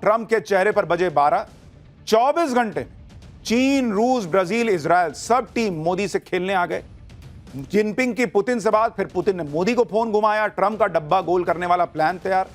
Trump के चेहरे पर बजे 12। 24 घंटे में चीन, रूस, ब्राजील, इजराइल सब टीम मोदी से खेलने आ गए। जिनपिंग की पुतिन से बात, फिर पुतिन ने मोदी को फोन घुमाया। ट्रंप का डब्बा गोल करने वाला प्लान तैयार।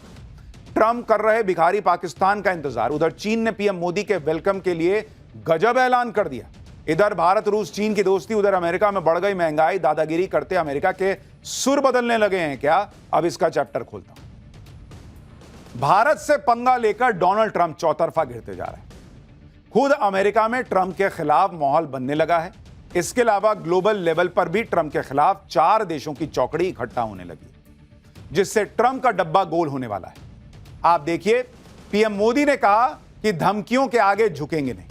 ट्रंप कर रहे भिखारी पाकिस्तान का इंतजार। उधर चीन ने पीएम मोदी के वेलकम के लिए गजब ऐलान कर दिया। इधर भारत रूस चीन की दोस्ती, उधर अमेरिका में बढ़ गई महंगाई। दादागिरी करते अमेरिका के सुर बदलने लगे हैं क्या? अब इसका चैप्टर खोलता हूं। भारत से पंगा लेकर डोनाल्ड ट्रंप चौतरफा घिरते जा रहे हैं। खुद अमेरिका में ट्रंप के खिलाफ माहौल बनने लगा है। इसके अलावा ग्लोबल लेवल पर भी ट्रंप के खिलाफ 4 देशों की चौकड़ी इकट्ठा होने लगी, जिससे ट्रंप का डब्बा गोल होने वाला है। आप देखिए, पीएम मोदी ने कहा कि धमकियों के आगे झुकेंगे नहीं।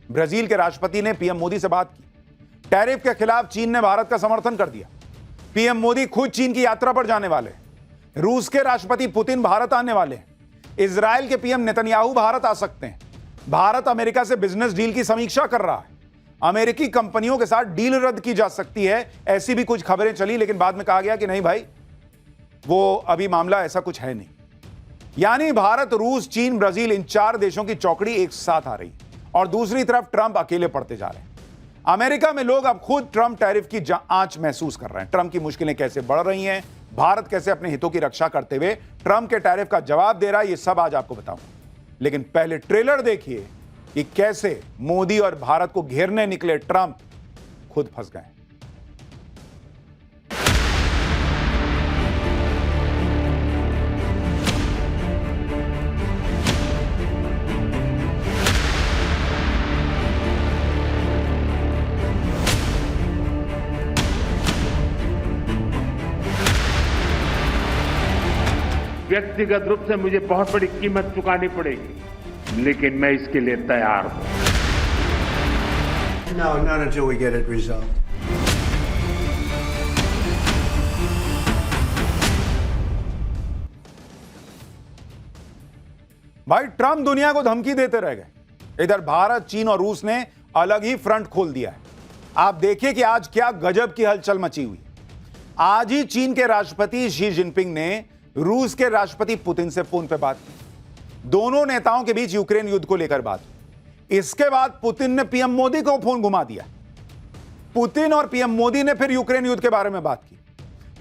ब्राजील के राष्ट्रपति ने पीएम मोदी से बात की। टैरिफ के खिलाफ चीन ने भारत का समर्थन कर दिया। पीएम मोदी खुद चीन की यात्रा पर जाने वाले हैं। रूस के राष्ट्रपति पुतिन भारत आने वाले हैं। इजराइल के पीएम नेतन्याहू भारत आ सकते हैं। भारत अमेरिका से बिजनेस डील की समीक्षा कर रहा है। अमेरिकी कंपनियों के साथ डील रद्द की जा सकती है, ऐसी भी कुछ खबरें चली, लेकिन बाद में कहा गया कि नहीं भाई, वो अभी मामला ऐसा कुछ है नहीं। यानी भारत, रूस, चीन, ब्राजील, इन 4 देशों की चौकड़ी एक साथ आ रही है और दूसरी तरफ ट्रंप अकेले पड़ते जा रहे हैं। अमेरिका में लोग अब खुद ट्रंप टैरिफ की आंच महसूस कर रहे हैं। ट्रंप की मुश्किलें कैसे बढ़ रही हैं, भारत कैसे अपने हितों की रक्षा करते हुए ट्रंप के टैरिफ का जवाब दे रहा है, ये सब आज आपको बताऊंगा। लेकिन पहले ट्रेलर देखिए कि कैसे मोदी और भारत को घेरने निकले ट्रंप खुद फंस गए। व्यक्तिगत रूप से मुझे बहुत बड़ी कीमत चुकानी पड़ेगी, लेकिन मैं इसके लिए तैयार हूं। No, not until we get it resolved. भाई, ट्रंप दुनिया को धमकी देते रह गए। इधर भारत, चीन और रूस ने अलग ही फ्रंट खोल दिया है। आप देखिए कि आज क्या गजब की हलचल मची हुई। आज ही चीन के राष्ट्रपति शी जिनपिंग ने रूस के राष्ट्रपति पुतिन से फोन पर बात की। दोनों नेताओं के बीच यूक्रेन युद्ध को लेकर बात हुई। इसके बाद पुतिन ने पीएम मोदी को फोन घुमा दिया। पुतिन और पीएम मोदी ने फिर यूक्रेन युद्ध के बारे में बात की।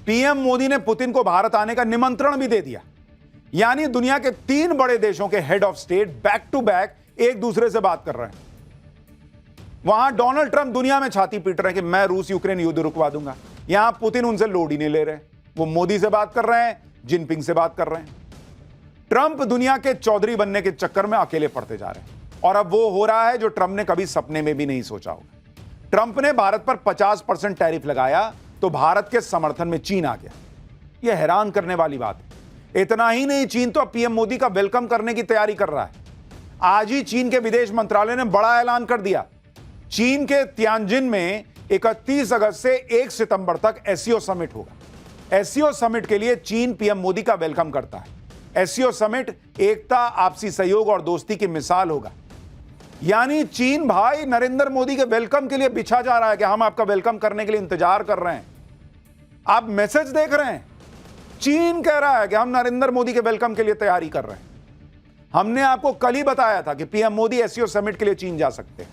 पीएम मोदी ने पुतिन को भारत आने का निमंत्रण भी दे दिया। यानी दुनिया के 3 बड़े देशों के head of state back to back एक दूसरे से बात कर रहे हैं। वहां डोनाल्ड ट्रंप दुनिया में छाती पीट रहे हैं कि मैं रूस यूक्रेन युद्ध रुकवा दूंगा। यहां पुतिन उनसे लोड ही नहीं ले रहे। वो मोदी से बात कर रहे हैं, जिनपिंग से बात कर रहे हैं। ट्रंप दुनिया के चौधरी बनने के चक्कर में अकेले पड़ते जा रहे हैं और अब वो हो रहा है जो ट्रंप ने कभी सपने में भी नहीं सोचा होगा। ट्रंप ने भारत पर 50% टैरिफ लगाया तो भारत के समर्थन में चीन आ गया। यह हैरान करने वाली बात है। इतना ही नहीं, चीन तो पीएम मोदी का वेलकम करने की तैयारी कर रहा है। आज ही चीन के विदेश मंत्रालय ने बड़ा ऐलान कर दिया। चीन के तियानजिन में 31 अगस्त से 1 सितंबर तक एससीओ समिट होगा। एससीओ समिट के लिए चीन पीएम मोदी का वेलकम करता है। एससीओ समिट एकता, आपसी सहयोग और दोस्ती की मिसाल होगा। यानी चीन भाई नरेंद्र मोदी के वेलकम के लिए बिछा जा रहा है कि हम आपका वेलकम करने के लिए इंतजार कर रहे हैं। आप मैसेज देख रहे हैं, चीन कह रहा है कि हम नरेंद्र मोदी के वेलकम के लिए तैयारी कर रहे हैं। हमने आपको कल ही बताया था कि पीएम मोदी एससीओ समिट के लिए चीन जा सकते हैं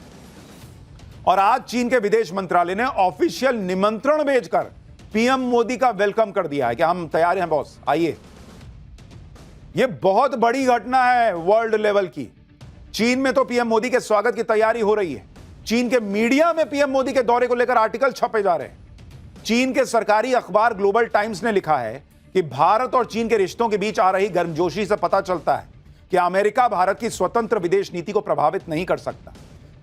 और आज चीन के विदेश मंत्रालय ने ऑफिशियल निमंत्रण भेजकर पीएम मोदी का वेलकम कर दिया है कि हम तैयार हैं बॉस, आइए। यह बहुत बड़ी घटना है वर्ल्ड लेवल की। चीन में तो पीएम मोदी के स्वागत की तैयारी हो रही है। चीन के मीडिया में पीएम मोदी के दौरे को लेकर आर्टिकल छपे जा रहे हैं। चीन के सरकारी अखबार ग्लोबल टाइम्स ने लिखा है कि भारत और चीन के रिश्तों के बीच आ रही गर्मजोशी से पता चलता है कि अमेरिका भारत की स्वतंत्र विदेश नीति को प्रभावित नहीं कर सकता।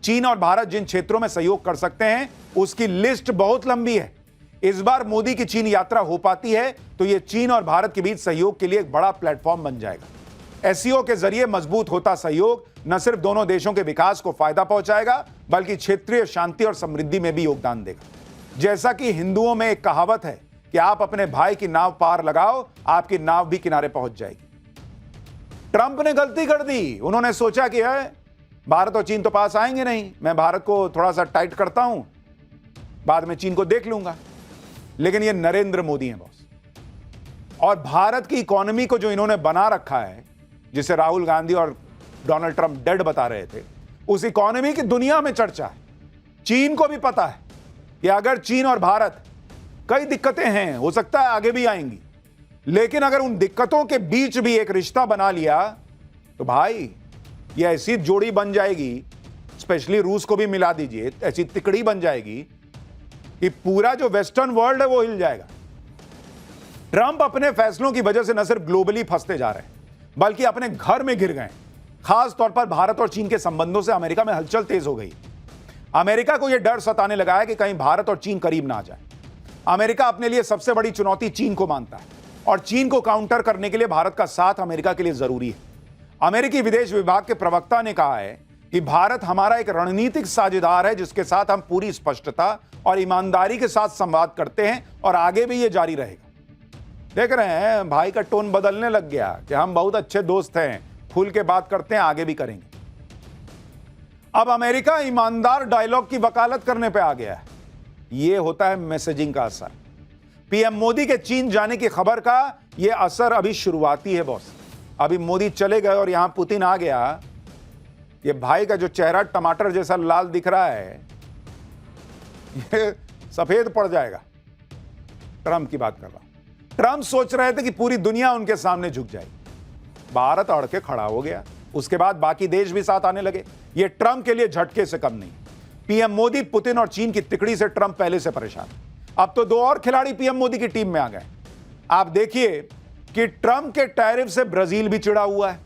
चीन और भारत जिन क्षेत्रों में सहयोग कर सकते हैं उसकी लिस्ट बहुत लंबी है। इस बार मोदी की चीन यात्रा हो पाती है तो यह चीन और भारत के बीच सहयोग के लिए एक बड़ा प्लेटफॉर्म बन जाएगा। एससीओ के जरिए मजबूत होता सहयोग न सिर्फ दोनों देशों के विकास को फायदा पहुंचाएगा बल्कि क्षेत्रीय शांति और समृद्धि में भी योगदान देगा। जैसा कि हिंदुओं में एक कहावत है कि आप अपने भाई की नाव पार लगाओ, आपकी नाव भी किनारे पहुंच जाएगी। ट्रंप ने गलती कर दी। उन्होंने सोचा कि भारत और चीन तो पास आएंगे नहीं, मैं भारत को थोड़ा सा टाइट करता हूं, बाद में चीन को देख लूंगा। लेकिन ये नरेंद्र मोदी हैं बॉस, और भारत की इकोनॉमी को जो इन्होंने बना रखा है, जिसे राहुल गांधी और डोनाल्ड ट्रंप डेड बता रहे थे, उस इकोनॉमी की दुनिया में चर्चा है। चीन को भी पता है कि अगर चीन और भारत, कई दिक्कतें हैं, हो सकता है आगे भी आएंगी, लेकिन अगर उन दिक्कतों के बीच भी एक रिश्ता बना लिया तो भाई ये ऐसी जोड़ी बन जाएगी, स्पेशली रूस को भी मिला दीजिए, ऐसी तिकड़ी बन जाएगी कि पूरा जो वेस्टर्न वर्ल्ड है वो हिल जाएगा। ट्रंप अपने फैसलों की वजह से न सिर्फ ग्लोबली फंसते जा रहे हैं, बल्कि अपने घर में गिर गए। खास तौर पर भारत और चीन के संबंधों से अमेरिका में हलचल तेज हो गई। अमेरिका को यह डर सताने लगा है कि कहीं भारत और चीन करीब ना आ जाए। अमेरिका अपने लिए सबसे बड़ी चुनौती चीन को मानता है और चीन को काउंटर करने के लिए भारत का साथ अमेरिका के लिए जरूरी है। अमेरिकी विदेश विभाग के प्रवक्ता ने कहा है कि भारत हमारा एक रणनीतिक साझेदार है जिसके साथ हम पूरी स्पष्टता और ईमानदारी के साथ संवाद करते हैं और आगे भी यह जारी रहेगा। देख रहे हैं भाई का टोन बदलने लग गया कि हम बहुत अच्छे दोस्त हैं, खुल के बात करते हैं, आगे भी करेंगे। अब अमेरिका ईमानदार डायलॉग की वकालत करने पे आ गया है। यह होता है मैसेजिंग का असर। पीएम मोदी के चीन जाने की खबर का यह असर अभी शुरुआती है बॉस। अभी मोदी चले गए और यहां पुतिन आ गया। ये भाई का जो चेहरा टमाटर जैसा लाल दिख रहा है, ये सफेद पड़ जाएगा। ट्रंप की बात कर रहा हूं। ट्रंप सोच रहे थे कि पूरी दुनिया उनके सामने झुक जाएगी। भारत अड़ के खड़ा हो गया, उसके बाद बाकी देश भी साथ आने लगे। ये ट्रंप के लिए झटके से कम नहीं। पीएम मोदी, पुतिन और चीन की तिकड़ी से ट्रंप पहले से परेशान। अब तो दो और खिलाड़ी पीएम मोदी की टीम में आ गए। आप देखिए कि ट्रंप के टैरिफ से ब्राजील भी चिढ़ा हुआ है।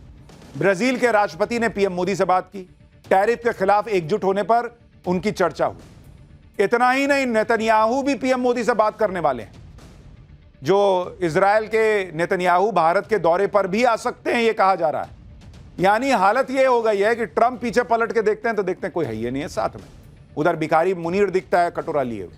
ब्राजील के राष्ट्रपति ने पीएम मोदी से बात की। टैरिफ के खिलाफ एकजुट होने पर उनकी चर्चा हुई। इतना ही नहीं, नेतन्याहू भी पीएम मोदी से बात करने वाले हैं। जो इजराइल के नेतन्याहू भारत के दौरे पर भी आ सकते हैं, यह कहा जा रहा है। यानी हालत यह हो गई है कि ट्रंप पीछे पलट के देखते हैं तो देखते हैं कोई है ही नहीं है साथ में। उधर भिखारी मुनीर दिखता है कटोरा लिए हुए।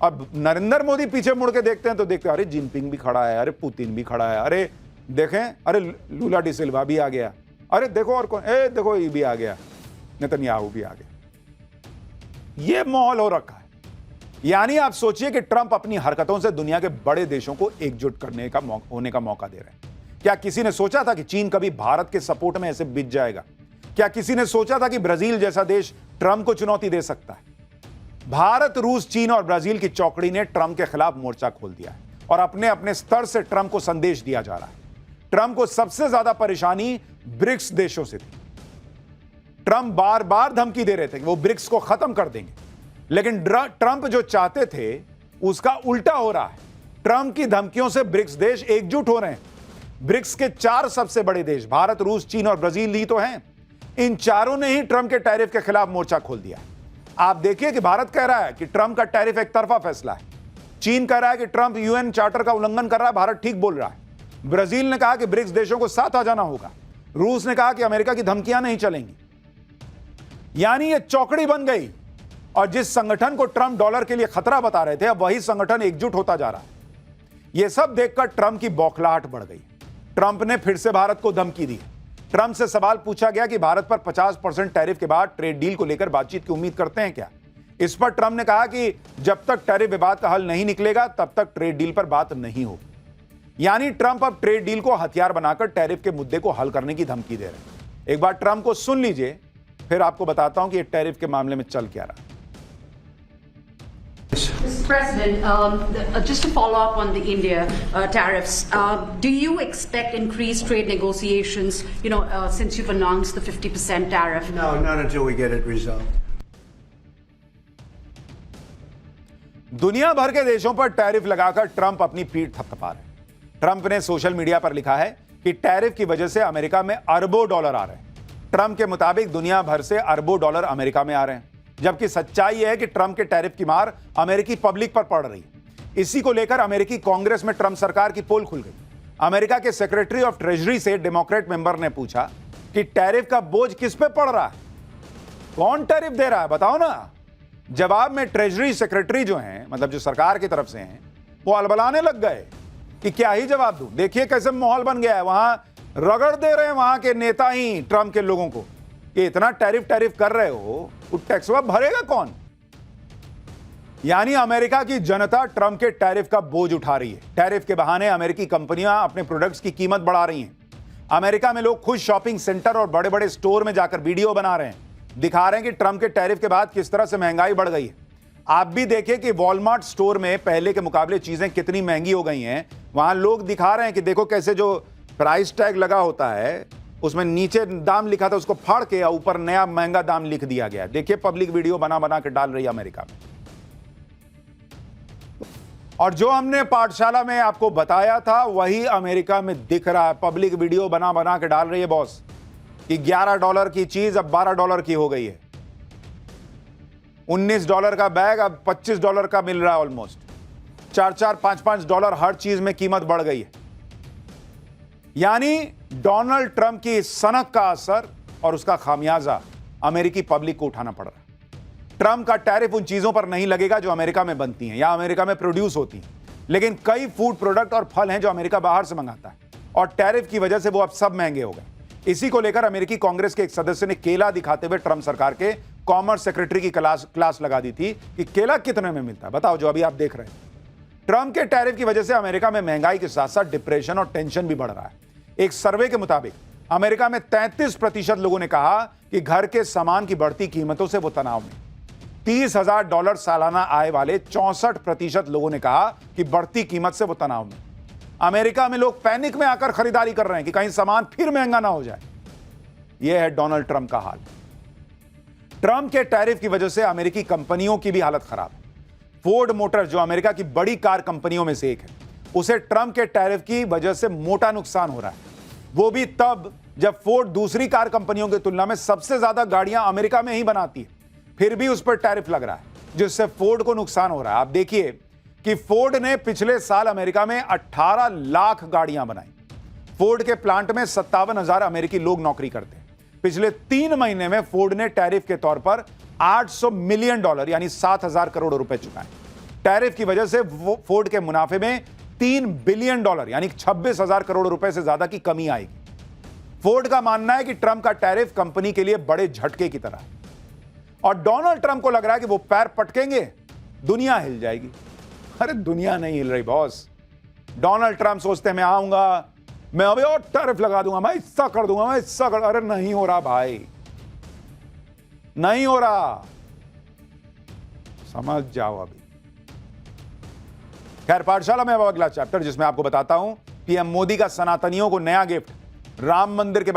अब नरेंद्र मोदी पीछे मुड़ के देखते हैं तो देखते हैं अरे जिनपिंग भी खड़ा है, अरे पुतिन भी खड़ा है, अरे देखें, अरे लूला डी सिल्वा भी आ गया, अरे देखो और कौन, देखो ये भी आ गया, नेतन्याहू भी आ गया। ये माहौल हो रखा है। यानी आप सोचिए कि ट्रंप अपनी हरकतों से दुनिया के बड़े देशों को एकजुट करने का होने का मौका दे रहे हैं। क्या किसी ने सोचा था कि चीन कभी भारत के सपोर्ट में ऐसे बिछ जाएगा? क्या किसी ने सोचा था कि ब्राजील जैसा देश ट्रंप को चुनौती दे सकता है? भारत, रूस, चीन और ब्राजील की चौकड़ी ने ट्रंप के खिलाफ मोर्चा खोल दिया है और अपने अपने स्तर से ट्रंप को संदेश दिया जा रहा है। ट्रंप को सबसे ज्यादा परेशानी ब्रिक्स देशों से थी। ट्रंप बार बार धमकी दे रहे थे कि वो ब्रिक्स को खत्म कर देंगे, लेकिन ट्रंप जो चाहते थे उसका उल्टा हो रहा है। ट्रंप की धमकियों से ब्रिक्स देश एकजुट हो रहे हैं। ब्रिक्स के 4 सबसे बड़े देश भारत, रूस, चीन और ब्राजील ही तो हैं। इन चारों ने ही ट्रंप के टैरिफ के खिलाफ मोर्चा खोल दिया। आप देखिए कि भारत कह रहा है कि ट्रंप का टैरिफ एक तरफा फैसला है। चीन कह रहा है कि ट्रंप यूएन चार्टर का उल्लंघन कर रहा है, भारत ठीक बोल रहा है। ब्राजील ने कहा कि ब्रिक्स देशों को साथ आ जाना होगा। रूस ने कहा कि अमेरिका की धमकियां नहीं चलेंगी। यानी यह चौकड़ी बन गई और जिस संगठन को ट्रंप डॉलर के लिए खतरा बता रहे थे, अब वही संगठन एकजुट होता जा रहा है। यह सब देखकर ट्रंप की बौखलाहट बढ़ गई। ट्रंप ने फिर से भारत को धमकी दी। ट्रंप से सवाल पूछा गया कि भारत पर 50% टैरिफ के बाद ट्रेड डील को लेकर बातचीत की उम्मीद करते हैं क्या? इस पर ट्रंप ने कहा कि जब तक टैरिफ विवाद का हल नहीं निकलेगा तब तक ट्रेड डील पर बात नहीं होगी। यानी ट्रंप अब ट्रेड डील को हथियार बनाकर टैरिफ के मुद्दे को हल करने की धमकी दे रहे हैं। एक बार ट्रंप को सुन लीजिए, फिर आपको बताता हूं कि टैरिफ के मामले में चल क्या रहा है। Mr. President, just to follow up on the India tariffs, do you expect increased trade negotiations, since you've announced the 50% tariff? No, not until we get it resolved. दुनिया भर के देशों पर टैरिफ लगाकर ट्रंप अपनी पीठ थपथपा रहे हैं। ट्रंप ने सोशल मीडिया पर लिखा है कि टैरिफ की वजह से अमेरिका में अरबों डॉलर आ रहे हैं। ट्रंप के मुताबिक दुनिया भर से अरबों डॉलर अमेरिका में आ रहे हैं, जबकि सच्चाई यह है कि ट्रंप के टैरिफ की मार अमेरिकी पब्लिक पर पड़ रही है। इसी को लेकर अमेरिकी कांग्रेस में ट्रंप सरकार की पोल खुल गई। अमेरिका के सेक्रेटरी ऑफ ट्रेजरी से डेमोक्रेट मेंबर ने पूछा कि टैरिफ का बोझ किस पे पड़ रहा है, कौन टैरिफ दे रहा है, बताओ ना। जवाब में ट्रेजरी सेक्रेटरी जो हैं, मतलब जो सरकार की तरफ से हैं, वो अलबलाने लग गए कि क्या ही जवाब दूं। देखिए कैसे माहौल बन गया है। वहां रगड़ दे रहे हैं वहां के नेता ही ट्रंप के लोगों को कि इतना टैरिफ कर रहे हो, टैक्स भरेगा कौन? यानी अमेरिका की जनता ट्रंप के टैरिफ का बोझ उठा रही है। टैरिफ के बहाने अमेरिकी कंपनियां अपने प्रोडक्ट्स की कीमत बढ़ा रही हैं। अमेरिका में लोग खुद शॉपिंग सेंटर और बड़े बड़े स्टोर में जाकर वीडियो बना रहे हैं, दिखा रहे हैं कि ट्रंप के टैरिफ के बाद किस तरह से महंगाई बढ़ गई है। आप भी देखें कि वॉलमार्ट स्टोर में पहले के मुकाबले चीजें कितनी महंगी हो गई हैं। वहां लोग दिखा रहे हैं कि देखो कैसे जो प्राइस टैग लगा होता है उसमें नीचे दाम लिखा था, उसको फाड़ के ऊपर नया महंगा दाम लिख दिया गया। देखिए पब्लिक वीडियो बना बना के डाल रही है अमेरिका में। और जो हमने पाठशाला में आपको बताया था वही अमेरिका में दिख रहा है। पब्लिक वीडियो बना बना के डाल रही है बॉस कि $11 की चीज अब $12 की हो गई है। $19 का बैग अब $25 का मिल रहा है। ऑलमोस्ट $4, $5 हर चीज में कीमत बढ़ गई है। यानी डोनाल्ड ट्रंप की सनक का असर और उसका खामियाजा अमेरिकी पब्लिक को उठाना पड़ रहा है। ट्रंप का टैरिफ उन चीजों पर नहीं लगेगा जो अमेरिका में बनती हैं या अमेरिका में प्रोड्यूस होती हैं, लेकिन कई फूड प्रोडक्ट और फल हैं जो अमेरिका बाहर से मंगाता है और टैरिफ की वजह से वो अब सब महंगे हो गए। इसी को लेकर अमेरिकी कांग्रेस के एक सदस्य ने केला दिखाते हुए ट्रंप सरकार के कॉमर्स सेक्रेटरी की क्लास लगा दी थी कि केला कितने में मिलता है बताओ, जो अभी आप देख रहे हैं। ट्रंप के टैरिफ की वजह से अमेरिका में महंगाई के साथ साथ डिप्रेशन और टेंशन भी बढ़ रहा है। एक सर्वे के मुताबिक अमेरिका में 33% लोगों ने कहा कि घर के सामान की बढ़ती कीमतों से वो तनाव में। $30,000 सालाना आय वाले 64% लोगों ने कहा कि बढ़ती कीमत से वो तनाव में। अमेरिका में लोग पैनिक में आकर खरीदारी कर रहे हैं कि कहीं सामान फिर महंगा ना हो जाए। यह है डोनाल्ड ट्रंप का हाल। ट्रंप के टैरिफ की वजह से अमेरिकी कंपनियों की भी हालत खराब है। फोर्ड मोटर्स, जो अमेरिका की बड़ी कार कंपनियों में से एक है, उसे ट्रंप के टैरिफ की वजह से मोटा नुकसान हो रहा है। वो भी तब जब फोर्ड दूसरी कार कंपनियों की तुलना में सबसे ज्यादा गाड़ियां अमेरिका में ही बनाती है, फिर भी उस पर टैरिफ लग रहा है जिससे फोर्ड को नुकसान हो रहा है। आप देखिए कि फोर्ड ने पिछले साल अमेरिका में 18 लाख गाड़ियां बनाई। फोर्ड के प्लांट में 57,000 अमेरिकी लोग नौकरी करते हैं। पिछले 3 महीने में फोर्ड ने टैरिफ के तौर पर $800 मिलियन यानी 7,000 करोड़ रुपए चुकाए। टैरिफ की वजह से फोर्ड के मुनाफे में $3 बिलियन यानी 26,000 करोड़ रुपए से ज्यादा की कमी आएगी। फोर्ड का मानना है कि ट्रंप का टैरिफ कंपनी के लिए बड़े झटके की तरह है और डोनाल्ड ट्रंप को लग रहा है कि वो पैर पटकेंगे, दुनिया हिल जाएगी। अरे दुनिया नहीं हिल रही बॉस। डोनाल्ड ट्रंप सोचते हैं मैं आऊंगा, मैं अभी और टैरिफ लगा दूंगा, मैं हिस्सा कर दूंगा, मैं हिस्सा कर। अरे नहीं हो रहा भाई, नहीं हो रहा, समझ जाओ अभी। खैर, पाठशाला में अब अगला चैप्टर जिसमें आपको बताता हूं पीएम मोदी का सनातनियों को नया गिफ्ट, राम मंदिर के